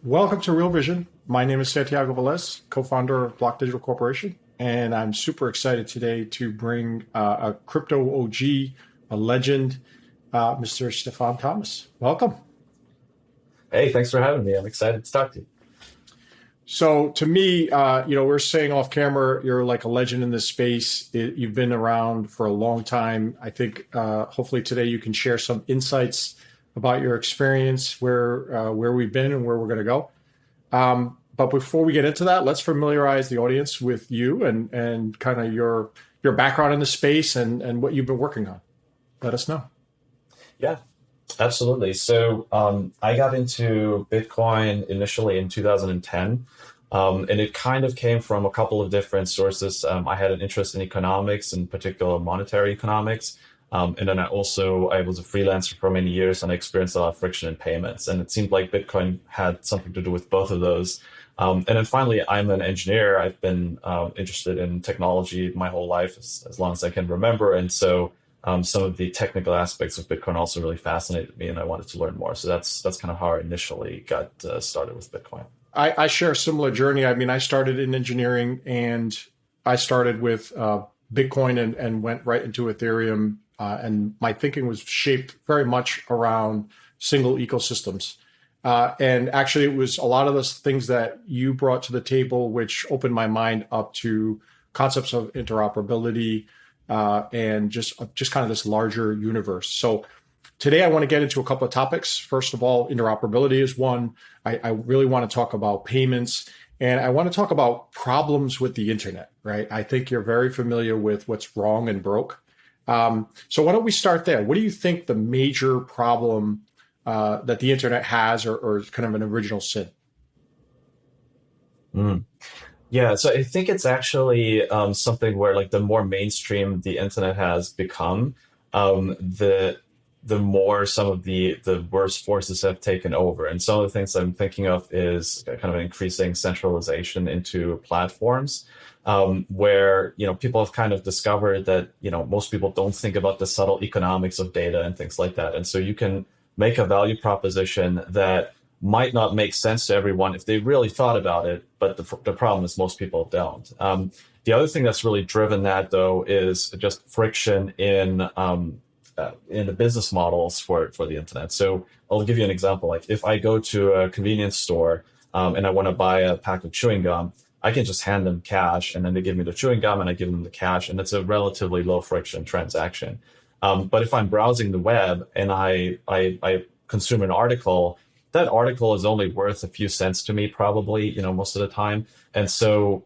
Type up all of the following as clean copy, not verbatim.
Welcome to Real Vision. My name is Santiago Velez, co-founder of Block Digital Corporation, and I'm super excited today to bring a crypto OG, a legend, Mr. Stefan Thomas. Welcome. Hey, thanks for having me. I'm excited to talk to you. So to me, we're saying off camera, you're like a legend in this space. You've been around for a long time. I think hopefully today you can share some insights about your experience, where we've been and where we're going to go. But before we get into that, let's familiarize the audience with you and kind of your background in the space and what you've been working on. Let us know. Yeah, absolutely. So I got into Bitcoin initially in 2010, and it kind of came from a couple of different sources. I had an interest in economics, in particular monetary economics. And then I was a freelancer for many years and I experienced a lot of friction in payments. And it seemed like Bitcoin had something to do with both of those. And then finally, I'm an engineer. I've been interested in technology my whole life, as long as I can remember. And so some of the technical aspects of Bitcoin also really fascinated me and I wanted to learn more. So that's kind of how I initially got started with Bitcoin. I share a similar journey. I mean, I started in engineering and I started with Bitcoin and went right into Ethereum. And my thinking was shaped very much around single ecosystems. And actually, it was a lot of those things that you brought to the table, which opened my mind up to concepts of interoperability and just kind of this larger universe. So today I want to get into a couple of topics. First of all, interoperability is one. I really want to talk about payments. And I want to talk about problems with the internet, right? I think you're very familiar with what's wrong and broke. So why don't we start there? What do you think the major problem that the internet has or kind of an original sin? Yeah, so I think it's actually something where like the more mainstream the internet has become, the more some of the worst forces have taken over. And some of the things I'm thinking of is kind of increasing centralization into platforms, where, people have kind of discovered that, most people don't think about the subtle economics of data and things like that. And so you can make a value proposition that might not make sense to everyone if they really thought about it, but the problem is most people don't. The other thing that's really driven that, though, is just friction in the business models for the internet. So I'll give you an example. Like if I go to a convenience store and I want to buy a pack of chewing gum, I can just hand them cash and then they give me the chewing gum and I give them the cash, and it's a relatively low friction transaction. But if I'm browsing the web and I consume an article, that article is only worth a few cents to me, probably, most of the time. And so,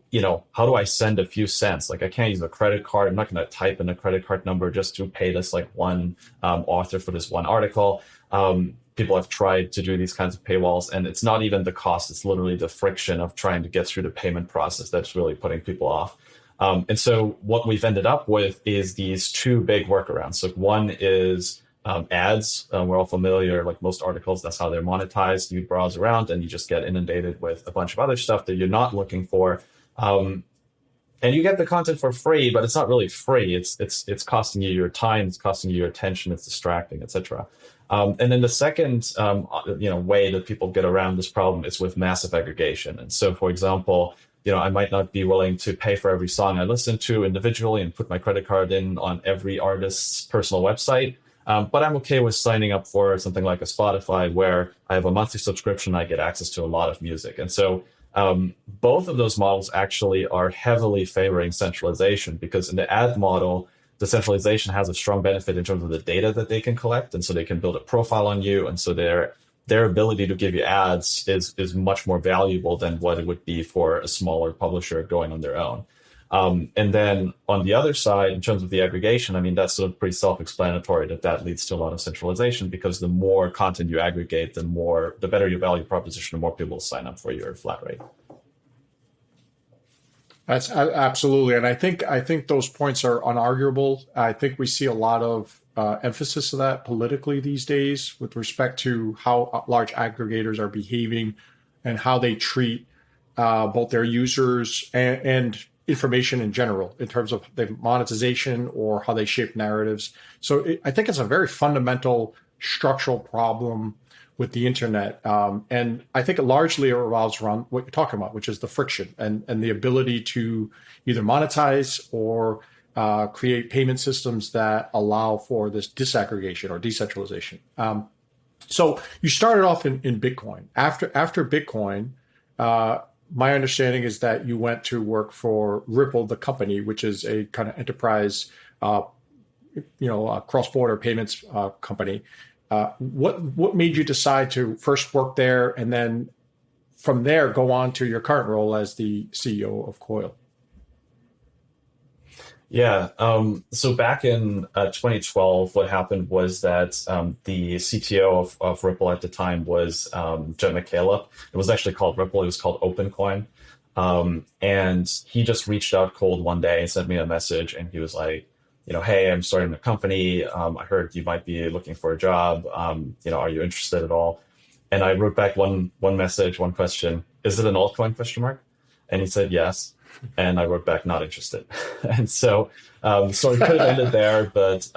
how do I send a few cents? Like I can't use a credit card. I'm not going to type in a credit card number just to pay this like one author for this one article. People have tried to do these kinds of paywalls, and it's not even the cost. It's literally the friction of trying to get through the payment process that's really putting people off. And so what we've ended up with is these two big workarounds. So one is ads. We're all familiar, like most articles, that's how they're monetized. You browse around and you just get inundated with a bunch of other stuff that you're not looking for. And you get the content for free, but it's not really free. It's costing you your time, it's costing you your attention, it's distracting, etc. And then the second way that people get around this problem is with massive aggregation. And so, for example, I might not be willing to pay for every song I listen to individually and put my credit card in on every artist's personal website. But I'm okay with signing up for something like a Spotify where I have a monthly subscription, I get access to a lot of music. And so both of those models actually are heavily favoring centralization, because in the ad model, the centralization has a strong benefit in terms of the data that they can collect. And so they can build a profile on you. And so their ability to give you ads is much more valuable than what it would be for a smaller publisher going on their own. And then on the other side, in terms of the aggregation, I mean, that's sort of pretty self-explanatory that leads to a lot of centralization, because the more content you aggregate, the better your value proposition, the more people will sign up for your flat rate. That's absolutely. And I think those points are unarguable. I think we see a lot of emphasis of that politically these days with respect to how large aggregators are behaving and how they treat both their users and information in general in terms of the monetization or how they shape narratives. So I think it's a very fundamental structural problem with the internet. And I think it largely revolves around what you're talking about, which is the friction and the ability to either monetize or create payment systems that allow for this disaggregation or decentralization. So you started off in Bitcoin. After Bitcoin, my understanding is that you went to work for Ripple, the company, which is a kind of enterprise, cross-border payments company. What made you decide to first work there and then from there go on to your current role as the CEO of Coil? Yeah. So back in 2012, what happened was that the CTO of Ripple at the time was Jed McCaleb. It was actually called Ripple. It was called OpenCoin. And he just reached out cold one day and sent me a message. And he was like, hey, I'm starting a company. I heard you might be looking for a job. Are you interested at all? And I wrote back one message, one question. Is it an altcoin question mark? And he said yes. And I wrote back, not interested. And so it could have ended there, but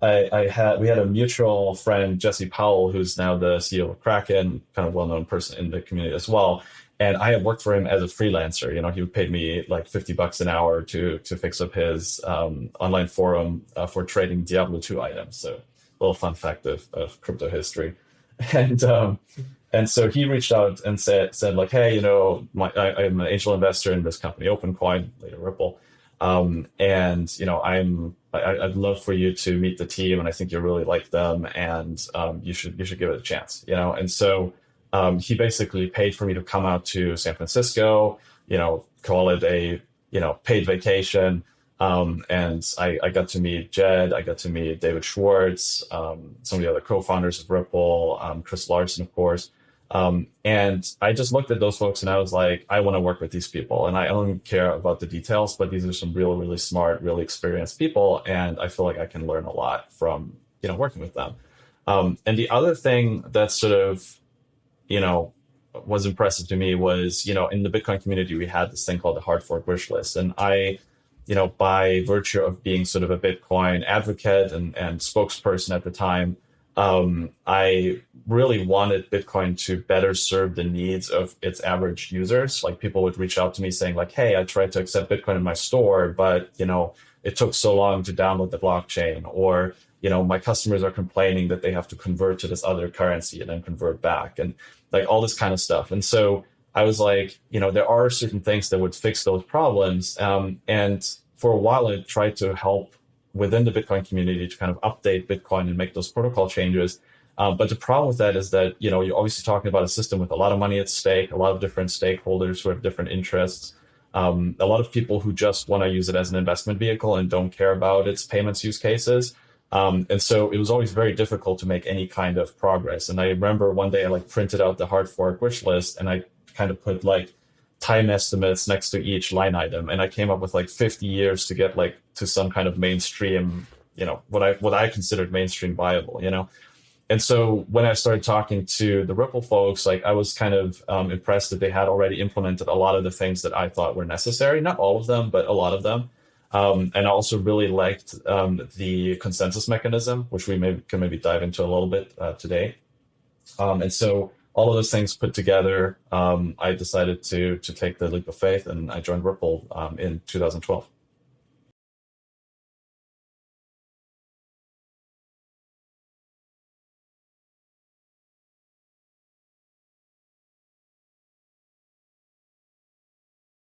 we had a mutual friend, Jesse Powell, who's now the CEO of Kraken, kind of well-known person in the community as well. And I had worked for him as a freelancer. He would pay me like $50 an hour to fix up his online forum for trading Diablo 2 items. So a little fun fact of crypto history. And so he reached out and said like, hey, I'm an angel investor in this company, OpenCoin, later Ripple. I'd love for you to meet the team, and I think you really like them, and you should give it a chance, And so he basically paid for me to come out to San Francisco, call it a paid vacation. And I got to meet Jed, I got to meet David Schwartz, some of the other co-founders of Ripple, Chris Larson, of course. And I just looked at those folks and I was like, I want to work with these people, and I don't care about the details, but these are some really, really smart, really experienced people. And I feel like I can learn a lot from, working with them. And the other thing that sort of, was impressive to me was, in the Bitcoin community, we had this thing called the hard fork wish list. And I, by virtue of being sort of a Bitcoin advocate and spokesperson at the time, I really wanted Bitcoin to better serve the needs of its average users. Like, people would reach out to me saying like, hey, I tried to accept Bitcoin in my store, but, it took so long to download the blockchain, or, my customers are complaining that they have to convert to this other currency and then convert back, and like all this kind of stuff. And so I was like, there are certain things that would fix those problems. And for a while, I tried to help within the Bitcoin community to kind of update Bitcoin and make those protocol changes. But the problem with that is that, you're obviously talking about a system with a lot of money at stake, a lot of different stakeholders who have different interests, a lot of people who just want to use it as an investment vehicle and don't care about its payments use cases. And so it was always very difficult to make any kind of progress. And I remember one day I printed out the hard fork wish list, and I kind of put time estimates next to each line item. And I came up with 50 years to get to some kind of mainstream, what I considered mainstream viable, And so when I started talking to the Ripple folks, I was kind of impressed that they had already implemented a lot of the things that I thought were necessary. Not all of them, but a lot of them. And I also really liked the consensus mechanism, which we can maybe dive into a little bit today. And so all of those things put together, I decided to take the leap of faith, and I joined Ripple in 2012.